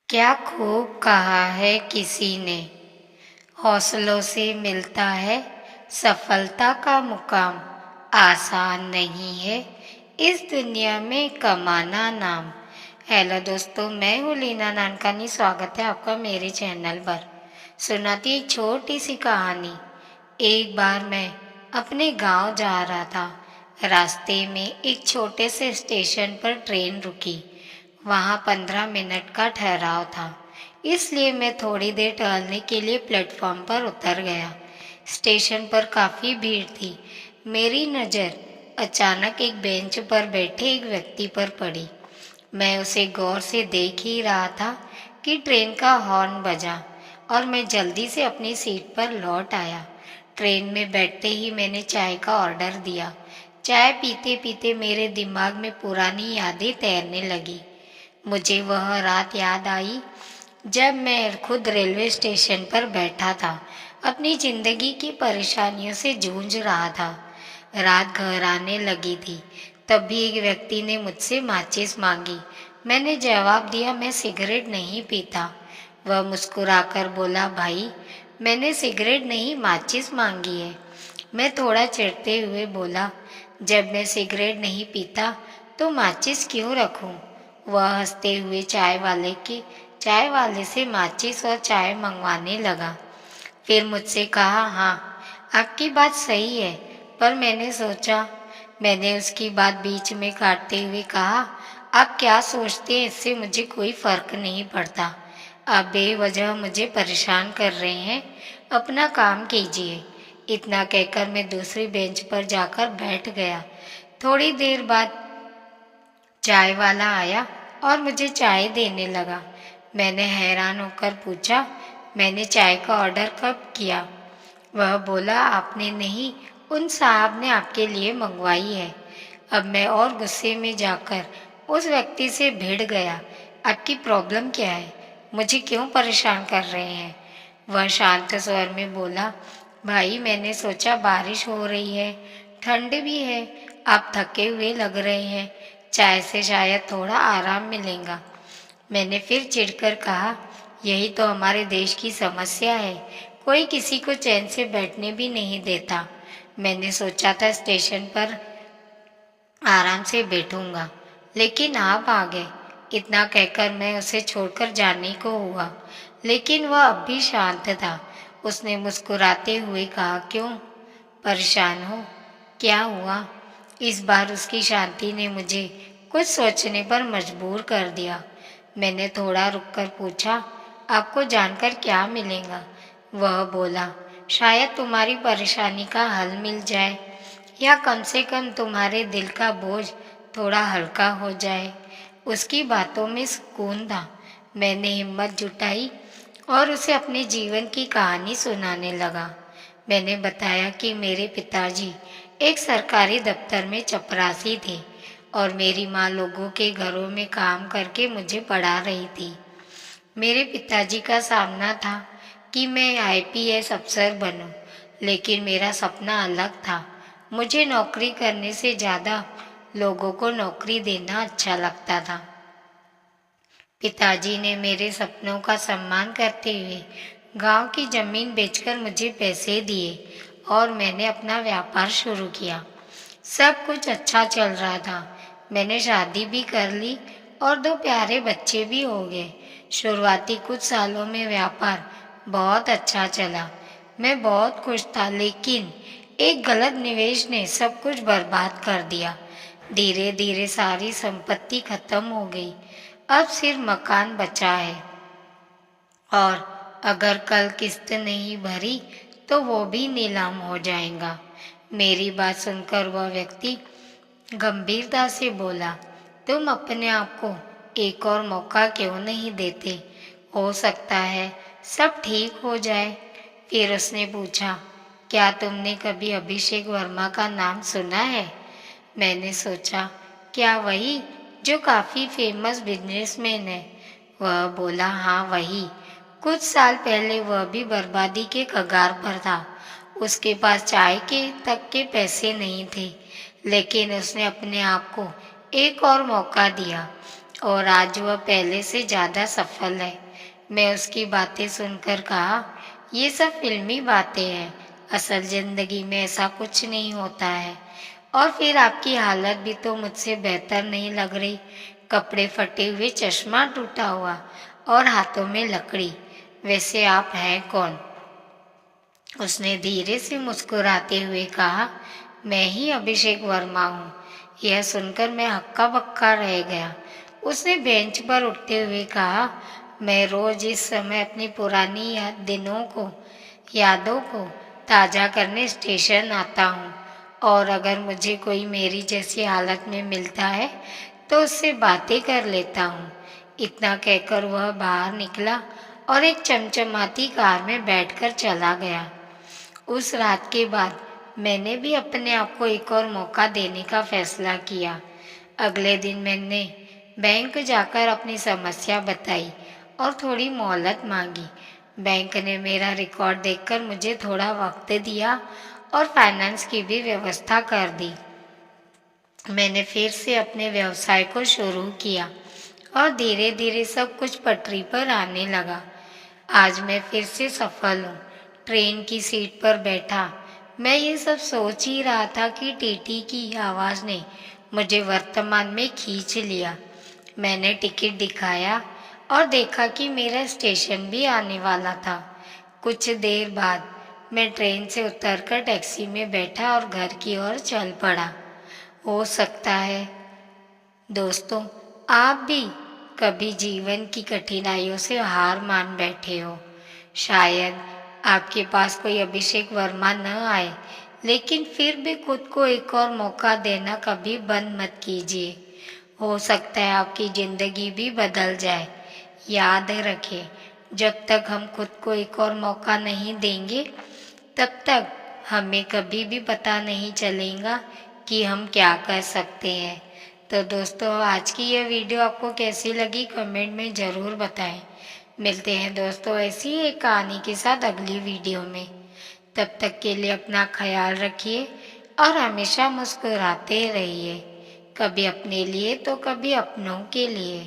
क्या खूब कहा है किसी ने, हौसलों से मिलता है सफलता का मुकाम। आसान नहीं है इस दुनिया में कमाना नाम। हेलो दोस्तों, मैं हूँ लीना नानकानी। स्वागत है आपका मेरे चैनल पर। सुनाती एक छोटी सी कहानी। एक बार मैं अपने गांव जा रहा था। रास्ते में एक छोटे से स्टेशन पर ट्रेन रुकी। वहाँ 15 मिनट का ठहराव था, इसलिए मैं थोड़ी देर टहलने के लिए प्लेटफॉर्म पर उतर गया। स्टेशन पर काफ़ी भीड़ थी। मेरी नज़र अचानक एक बेंच पर बैठे एक व्यक्ति पर पड़ी। मैं उसे गौर से देख ही रहा था कि ट्रेन का हॉर्न बजा और मैं जल्दी से अपनी सीट पर लौट आया। ट्रेन में बैठते ही मैंने चाय का ऑर्डर दिया। चाय पीते पीते मेरे दिमाग में पुरानी यादें तैरने लगी। मुझे वह रात याद आई जब मैं खुद रेलवे स्टेशन पर बैठा था, अपनी जिंदगी की परेशानियों से जूझ रहा था। रात घर आने लगी थी, तब भी एक व्यक्ति ने मुझसे माचिस मांगी। मैंने जवाब दिया, मैं सिगरेट नहीं पीता। वह मुस्कुराकर बोला, भाई मैंने सिगरेट नहीं माचिस मांगी है। मैं थोड़ा चिढ़ते हुए बोला, जब मैं सिगरेट नहीं पीता तो माचिस क्यों रखूं? वह हंसते हुए चाय वाले से माचिस और चाय मंगवाने लगा। फिर मुझसे कहा, हाँ आपकी बात सही है, पर मैंने उसकी बात बीच में काटते हुए कहा, आप क्या सोचते हैं, इससे मुझे कोई फर्क नहीं पड़ता। आप बेवजह मुझे परेशान कर रहे हैं, अपना काम कीजिए। इतना कहकर मैं दूसरी बेंच पर जाकर बैठ गया। थोड़ी देर बाद चाय वाला आया और मुझे चाय देने लगा। मैंने हैरान होकर पूछा, मैंने चाय का ऑर्डर कब किया? वह बोला, आपने नहीं, उन साहब ने आपके लिए मंगवाई है। अब मैं और गुस्से में जाकर उस व्यक्ति से भिड़ गया। आपकी प्रॉब्लम क्या है? मुझे क्यों परेशान कर रहे हैं? वह शांत स्वर में बोला, भाई मैंने सोचा बारिश हो रही है, ठंड भी है, आप थके हुए लग रहे हैं, चाय से शायद थोड़ा आराम मिलेगा। मैंने फिर चिढ़कर कहा, यही तो हमारे देश की समस्या है, कोई किसी को चैन से बैठने भी नहीं देता। मैंने सोचा था स्टेशन पर आराम से बैठूंगा, लेकिन आप आ गए। इतना कहकर मैं उसे छोड़कर जाने को हुआ, लेकिन वह अब भी शांत था। उसने मुस्कुराते हुए कहा, क्यों परेशान हो, क्या हुआ? इस बार उसकी शांति ने मुझे कुछ सोचने पर मजबूर कर दिया। मैंने थोड़ा रुककर पूछा, आपको जानकर क्या मिलेगा? वह बोला, शायद तुम्हारी परेशानी का हल मिल जाए, या कम से कम तुम्हारे दिल का बोझ थोड़ा हल्का हो जाए। उसकी बातों में सुकून था। मैंने हिम्मत जुटाई और उसे अपने जीवन की कहानी सुनाने लगा। मैंने बताया कि मेरे पिताजी एक सरकारी दफ्तर में चपरासी थे और मेरी माँ लोगों के घरों में काम करके मुझे पढ़ा रही थी। मेरे पिताजी का सामना था कि मैं आईपीएस अफसर बनूं, लेकिन मेरा सपना अलग था। मुझे नौकरी करने से ज़्यादा लोगों को नौकरी देना अच्छा लगता था। पिताजी ने मेरे सपनों का सम्मान करते हुए गांव की जमीन बेचकर मुझे पैसे दिए और मैंने अपना व्यापार शुरू किया। सब कुछ अच्छा चल रहा था। मैंने शादी भी कर ली और 2 प्यारे बच्चे भी हो गए। शुरुआती कुछ सालों में व्यापार बहुत अच्छा चला। मैं बहुत खुश था, लेकिन एक गलत निवेश ने सब कुछ बर्बाद कर दिया। धीरे धीरे सारी संपत्ति खत्म हो गई। अब सिर्फ मकान बचा है, और अगर कल किस्त नहीं भरी तो वो भी नीलाम हो जाएगा। मेरी बात सुनकर वह व्यक्ति गंभीरता से बोला, तुम अपने आप को एक और मौका क्यों नहीं देते? हो सकता है सब ठीक हो जाए। फिर उसने पूछा, क्या तुमने कभी अभिषेक वर्मा का नाम सुना है? मैंने सोचा, क्या वही जो काफ़ी फेमस बिजनेसमैन है? वह बोला, हाँ वही। कुछ साल पहले वह भी बर्बादी के कगार पर था। उसके पास चाय के तक के पैसे नहीं थे, लेकिन उसने अपने आप को एक और मौका दिया और आज वह पहले से ज़्यादा सफल है। मैं उसकी बातें सुनकर कहा, ये सब फिल्मी बातें हैं, असल ज़िंदगी में ऐसा कुछ नहीं होता है। और फिर आपकी हालत भी तो मुझसे बेहतर नहीं लग रही, कपड़े फटे हुए, चश्मा टूटा हुआ और हाथों में लकड़ी। वैसे आप हैं कौन? उसने धीरे से मुस्कुराते हुए कहा, मैं ही अभिषेक वर्मा हूँ। यह सुनकर मैं हक्का बक्का रह गया। उसने बेंच पर उठते हुए कहा, मैं रोज इस समय अपनी पुरानी यादों को ताज़ा करने स्टेशन आता हूँ, और अगर मुझे कोई मेरी जैसी हालत में मिलता है तो उससे बातें कर लेता हूँ। इतना कहकर वह बाहर निकला और एक चमचमाती कार में बैठकर चला गया। उस रात के बाद मैंने भी अपने आप को एक और मौका देने का फैसला किया। अगले दिन मैंने बैंक जाकर अपनी समस्या बताई और थोड़ी मोहलत मांगी। बैंक ने मेरा रिकॉर्ड देखकर मुझे थोड़ा वक्त दिया और फाइनेंस की भी व्यवस्था कर दी। मैंने फिर से अपने व्यवसाय को शुरू किया और धीरे धीरे सब कुछ पटरी पर आने लगा। आज मैं फिर से सफल हूँ। ट्रेन की सीट पर बैठा मैं ये सब सोच ही रहा था कि टीटी की आवाज़ ने मुझे वर्तमान में खींच लिया। मैंने टिकट दिखाया और देखा कि मेरा स्टेशन भी आने वाला था। कुछ देर बाद मैं ट्रेन से उतरकर टैक्सी में बैठा और घर की ओर चल पड़ा। हो सकता है दोस्तों, आप भी कभी जीवन की कठिनाइयों से हार मान बैठे हो। शायद आपके पास कोई अभिषेक वर्मा न आए, लेकिन फिर भी खुद को एक और मौका देना कभी बंद मत कीजिए। हो सकता है आपकी ज़िंदगी भी बदल जाए। याद रखें, जब तक हम खुद को एक और मौका नहीं देंगे, तब तक हमें कभी भी पता नहीं चलेगा कि हम क्या कर सकते हैं। तो दोस्तों, आज की यह वीडियो आपको कैसी लगी कमेंट में ज़रूर बताएं। मिलते हैं दोस्तों ऐसी ही एक कहानी के साथ अगली वीडियो में। तब तक के लिए अपना ख्याल रखिए और हमेशा मुस्कुराते रहिए, कभी अपने लिए तो कभी अपनों के लिए।